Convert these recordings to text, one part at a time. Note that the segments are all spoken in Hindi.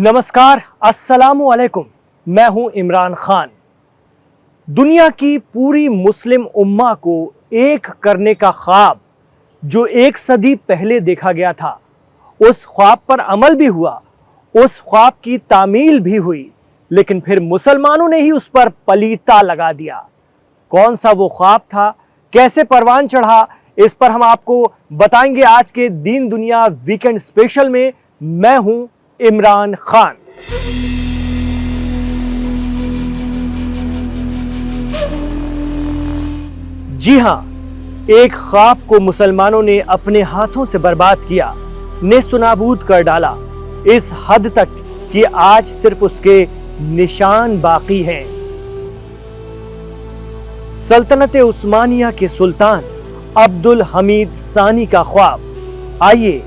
नमस्कार, अस्सलामु अलैकुम। मैं हूं इमरान खान। दुनिया की पूरी मुस्लिम उम्मा को एक करने का ख्वाब जो एक सदी पहले देखा गया था, उस ख्वाब पर अमल भी हुआ, उस ख्वाब की तामील भी हुई, लेकिन फिर मुसलमानों ने ही उस पर पलीता लगा दिया। कौन सा वो ख्वाब था, कैसे परवान चढ़ा, इस पर हम आपको बताएंगे आज के दीन दुनिया वीकेंड स्पेशल में। मैं हूं इमरान खान। जी हां, एक ख्वाब को मुसलमानों ने अपने हाथों से बर्बाद किया, नेस्तनाबूद कर डाला, इस हद तक कि आज सिर्फ उसके निशान बाकी हैं। सल्तनत उस्मानिया के सुल्तान अब्दुल हमीद सानी का ख्वाब। आइए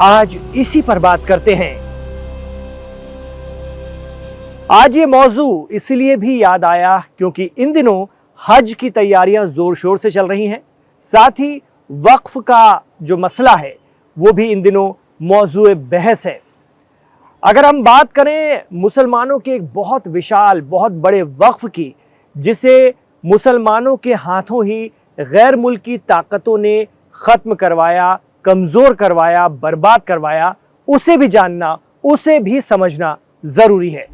आज इसी पर बात करते हैं। आज ये मौजू इसलिए भी याद आया क्योंकि इन दिनों हज की तैयारियां जोर शोर से चल रही हैं। साथ ही वक्फ का जो मसला है वो भी इन दिनों मौजूए बहस है। अगर हम बात करें मुसलमानों के एक बहुत विशाल, बहुत बड़े वक्फ की, जिसे मुसलमानों के हाथों ही गैर मुल्की ताकतों ने खत्म करवाया, कमजोर करवाया, बर्बाद करवाया, उसे भी जानना, उसे भी समझना जरूरी है।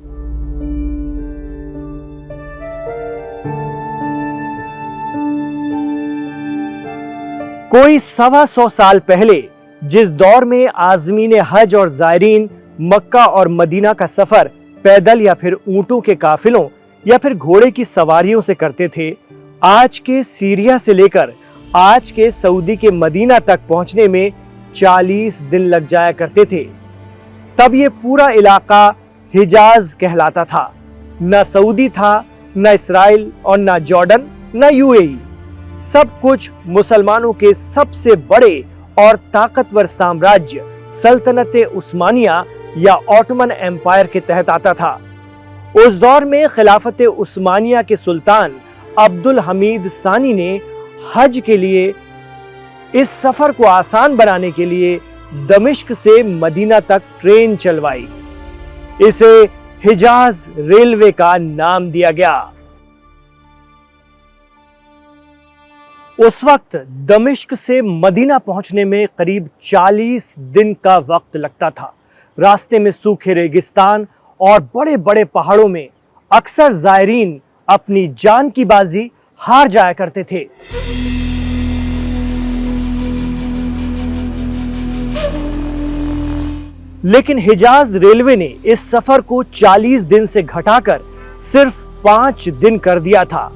कोई 125 साल पहले जिस दौर में आज़मीन हज और ज़ायरीन मक्का और मदीना का सफर पैदल या फिर ऊंटों के काफिलों या फिर घोड़े की सवारियों से करते थे, आज के सीरिया से लेकर आज के सऊदी के मदीना तक पहुंचने में 40 दिन लग जाया करते थे। तब ये पूरा इलाका हिजाज कहलाता था। न सऊदी था, न इस्राइल और न जॉर्डन, न यूएई। सब कुछ मुसलमानों के सबसे बड़े और ताकतवर साम्राज्य सल्तनत उस्मानिया या ऑटोमन एम्पायर के तहत आता था। उस दौर में खिलाफत उस्मानिया के सुल्तान अब्दुल हमीद सानी ने हज के लिए इस सफर को आसान बनाने के लिए दमिश्क से मदीना तक ट्रेन चलवाई। इसे हिजाज रेलवे का नाम दिया गया। उस वक्त दमिश्क से मदीना पहुंचने में करीब 40 दिन का वक्त लगता था। रास्ते में सूखे रेगिस्तान और बड़े बड़े पहाड़ों में अक्सर ज़ायरीन अपनी जान की बाजी हार जाया करते थे। लेकिन हिजाज रेलवे ने इस सफर को 40 दिन से घटाकर सिर्फ 5 दिन कर दिया था।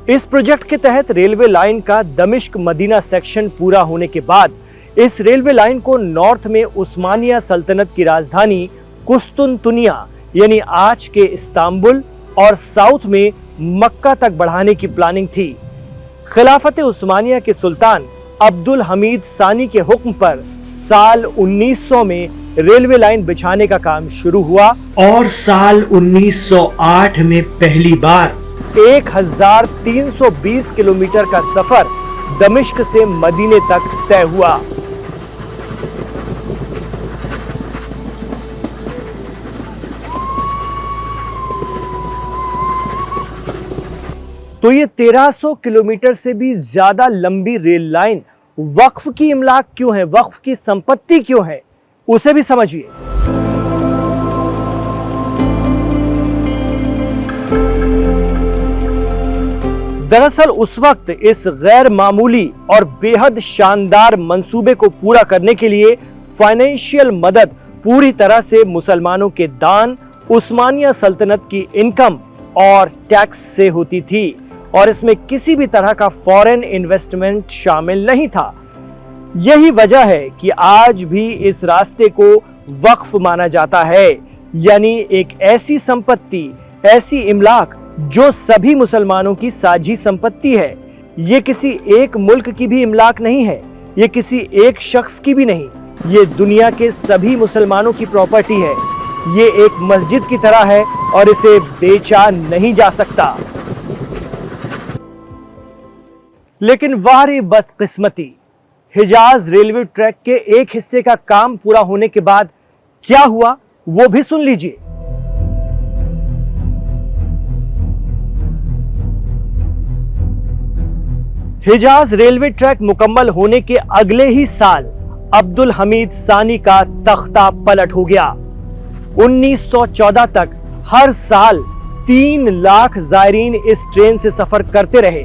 इस प्रोजेक्ट के तहत रेलवे लाइन का दमिश्क मदीना सेक्शन पूरा होने के बाद इस रेलवे लाइन को नॉर्थ में उस्मानिया सल्तनत की राजधानी कुस्तुनतुनिया यानी आज के इस्तांबुल और साउथ में मक्का तक बढ़ाने की प्लानिंग थी। खिलाफत उस्मानिया के सुल्तान अब्दुल हमीद सानी के हुक्म पर साल 1900 में रेलवे लाइन बिछाने का काम शुरू हुआ और साल 1908 में पहली बार 1320 किलोमीटर का सफर दमिश्क से मदीने तक तय हुआ। तो ये 1300 किलोमीटर से भी ज्यादा लंबी रेल लाइन वक्फ की इमलाक क्यों है, वक्फ की संपत्ति क्यों है, उसे भी समझिए। दरअसल उस वक्त इस गैर मामूली और बेहद शानदार मंसूबे को पूरा करने के लिए फाइनेंशियल मदद पूरी तरह से मुसलमानों के दान, उस्मानिया सल्तनत की इनकम और टैक्स से होती थी और इसमें किसी भी तरह का फॉरेन इन्वेस्टमेंट शामिल नहीं था। यही वजह है कि आज भी इस रास्ते को वक्फ माना जाता है, यानी एक ऐसी संपत्ति, ऐसी इमलाक जो सभी मुसलमानों की साझी संपत्ति है। ये किसी एक मुल्क की भी इमलाक नहीं है, ये किसी एक शख्स की भी नहीं, ये दुनिया के सभी मुसलमानों की प्रॉपर्टी है। ये एक मस्जिद की तरह है और इसे बेचा नहीं जा सकता। लेकिन वारी बदकिस्मती, हिजाज रेलवे ट्रैक के एक हिस्से का काम पूरा होने के बाद क्या हुआ वो भी सुन लीजिए। हिजाज रेलवे ट्रैक मुकम्मल होने के अगले ही साल अब्दुल हमीद सानी का तख्ता पलट हो गया। 1914 तक हर साल 3 लाख जायरीन इस ट्रेन से सफर करते रहे।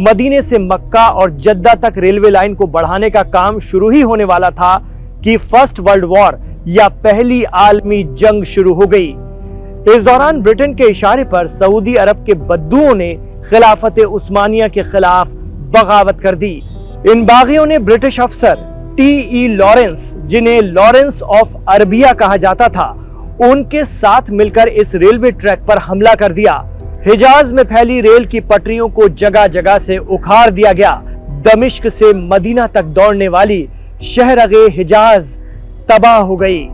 मदीने से मक्का और जद्दा तक रेलवे लाइन को बढ़ाने का काम शुरू ही होने वाला था कि फर्स्ट वर्ल्ड वॉर या पहली आलमी जंग शुरू हो गई। इस दौरान ब्रिटेन के इशारे पर सऊदी अरब के बद्दुओं ने खिलाफत उस्मानिया के खिलाफ बगावत कर दी। इन बागियों ने ब्रिटिश अफसर टी.ई. लॉरेंस, जिन्हें लॉरेंस ऑफ अरबिया कहा जाता था, उनके साथ मिलकर इस रेलवे ट्रैक पर हमला कर दिया। हिजाज में फैली रेल की पटरियों को जगह जगह से उखाड़ दिया गया। दमिश्क से मदीना तक दौड़ने वाली शहर-ए हिजाज तबाह हो गई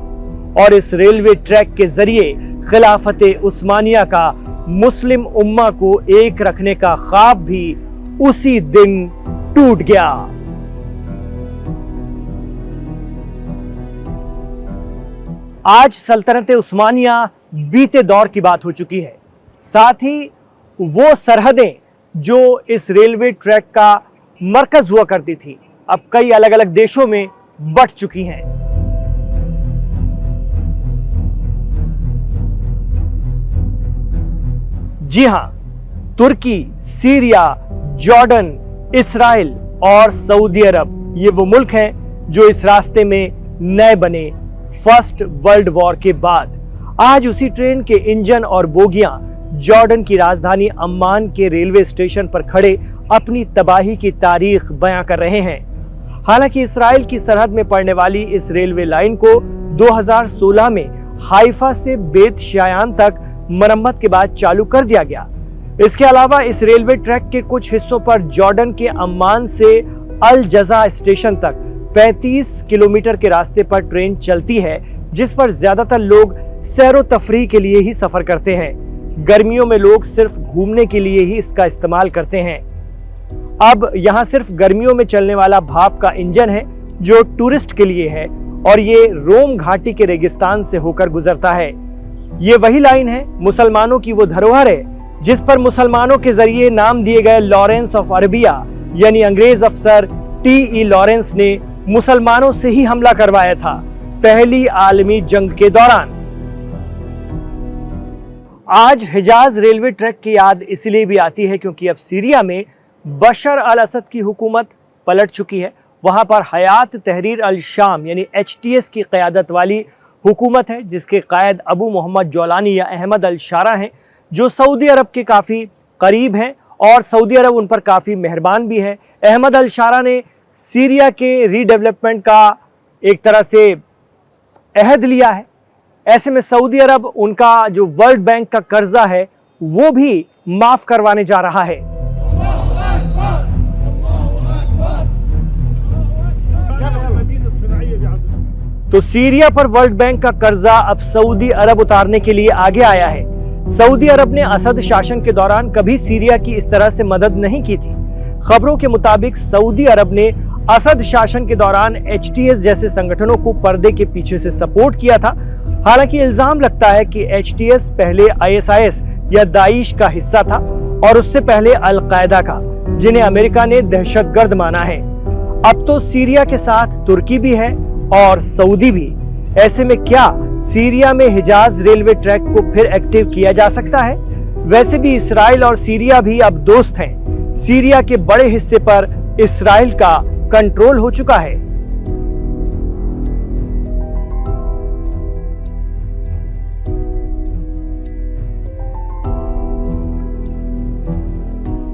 और इस रेलवे ट्रैक के जरिए खिलाफत उस्मानिया का मुस्लिम उम्मा को एक रखने का ख्वाब भी उसी दिन टूट गया। आज सल्तनत उस्मानिया बीते दौर की बात हो चुकी है। साथ ही वो सरहदें जो इस रेलवे ट्रैक का मरकज हुआ करती थी, अब कई अलग अलग देशों में बंट चुकी हैं। जी हां, तुर्की, सीरिया, जॉर्डन, इस्राइल और सऊदी अरब ये वो मुल्क हैं जो इस रास्ते में नए बने फर्स्ट वर्ल्ड वॉर के बाद। आज उसी ट्रेन के इंजन और बोगियां जॉर्डन की राजधानी अम्मान के रेलवे स्टेशन पर खड़े अपनी तबाही की तारीख बयां कर रहे हैं। हालांकि इस्राइल की सरहद में पड़ने वाली इस रेलवे लाइन को 2016 में हाइफा से बेत शायान तक मरम्मत के बाद चालू कर दिया गया। इसके अलावा इस रेलवे ट्रैक के कुछ हिस्सों पर जॉर्डन के अम्मान से अल जजा स्टेशन तक 35 किलोमीटर के रास्ते पर ट्रेन चलती है, जिस पर ज्यादातर लोग सैरो तफरीह के लिए ही सफर करते हैं। गर्मियों में लोग सिर्फ घूमने के लिए ही इसका इस्तेमाल करते हैं। अब यहाँ सिर्फ गर्मियों में चलने वाला भाप का इंजन है जो टूरिस्ट के लिए है और ये रोम घाटी के रेगिस्तान से होकर गुजरता है। ये वही लाइन है, मुसलमानों की वो धरोहर है जिस पर मुसलमानों के जरिए नाम दिए गए लॉरेंस ऑफ अरबिया यानी अंग्रेज अफसर टी.ई. लॉरेंस ने मुसलमानों से ही हमला करवाया था पहली आलमी जंग के दौरान। आज हिजाज रेलवे ट्रैक की याद इसलिए भी आती है क्योंकि अब सीरिया में बशर अल असद की हुकूमत पलट चुकी है। वहां पर हयात तहरीर अल शाम यानी HTS की क़यादत वाली हुकूमत है, जिसके कायद अबू मोहम्मद जौलानी या अहमद अल शारा हैं, जो सऊदी अरब के काफ़ी करीब हैं और सऊदी अरब उन पर काफ़ी मेहरबान भी है। अहमद अल शारा ने सीरिया के रीडेवलपमेंट का एक तरह से अहद लिया है। ऐसे में सऊदी अरब उनका जो वर्ल्ड बैंक का कर्जा है वो भी माफ करवाने जा रहा है। तो सीरिया पर वर्ल्ड बैंक का कर्जा अब सऊदी अरब उतारने के लिए आगे आया है। सऊदी अरब ने असद शासन के दौरान कभी सीरिया की इस तरह से मदद नहीं की थी। खबरों के मुताबिक सऊदी अरब ने असद शासन के दौरान HTS जैसे संगठनों को पर्दे के पीछे से सपोर्ट किया था। हालांकि इल्जाम लगता है कि HTS पहले ISIS या दाइश का हिस्सा था और उससे पहले अल-कायदा का, जिन्हें अमेरिका ने दहशतगर्द माना है। अब तो सीरिया के साथ तुर्की भी है और सऊदी भी। ऐसे में क्या सीरिया में हिजाज रेलवे ट्रैक को फिर एक्टिव किया जा सकता है? वैसे भी इसराइल और सीरिया भी अब दोस्त हैं। सीरिया के बड़े हिस्से पर इसराइल का कंट्रोल हो चुका है।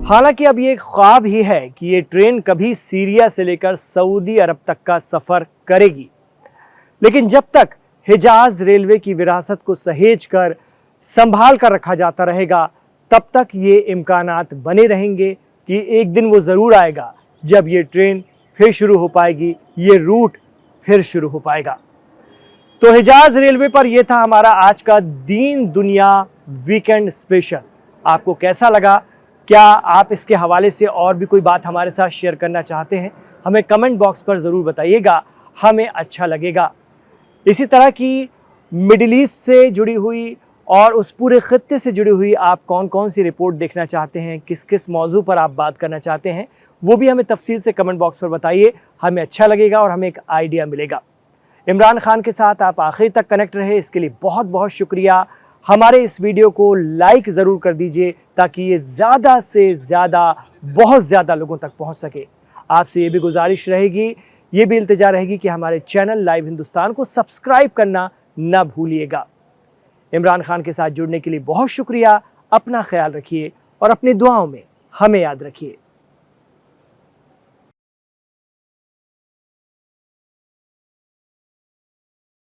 हालांकि अब ये एक ख्वाब ही है कि ये ट्रेन कभी सीरिया से लेकर सऊदी अरब तक का सफर करेगी, लेकिन जब तक हिजाज रेलवे की विरासत को सहेज कर संभाल कर रखा जाता रहेगा, तब तक ये इम्कानात बने रहेंगे कि एक दिन वो ज़रूर आएगा जब ये ट्रेन फिर शुरू हो पाएगी, ये रूट फिर शुरू हो पाएगा। तो हिजाज रेलवे पर यह था हमारा आज का दीन दुनिया वीकेंड स्पेशल। आपको कैसा लगा? क्या आप इसके हवाले से और भी कोई बात हमारे साथ शेयर करना चाहते हैं? हमें कमेंट बॉक्स पर ज़रूर बताइएगा, हमें अच्छा लगेगा। इसी तरह की मिडिल ईस्ट से जुड़ी हुई और उस पूरे खित्ते से जुड़ी हुई आप कौन कौन सी रिपोर्ट देखना चाहते हैं, किस किस मौजू पर आप बात करना चाहते हैं, वो भी हमें तफसील से कमेंट बॉक्स पर बताइए। हमें अच्छा लगेगा और हमें एक आइडिया मिलेगा। इमरान खान के साथ आप आखिर तक कनेक्ट रहे, इसके लिए बहुत बहुत शुक्रिया। हमारे इस वीडियो को लाइक ज़रूर कर दीजिए ताकि ये ज़्यादा से ज़्यादा, बहुत ज़्यादा लोगों तक पहुंच सके। आपसे ये भी गुजारिश रहेगी, ये भी इल्तिजा रहेगी कि हमारे चैनल लाइव हिंदुस्तान को सब्सक्राइब करना ना भूलिएगा। इमरान खान के साथ जुड़ने के लिए बहुत शुक्रिया। अपना ख्याल रखिए और अपनी दुआओं में हमें याद रखिए।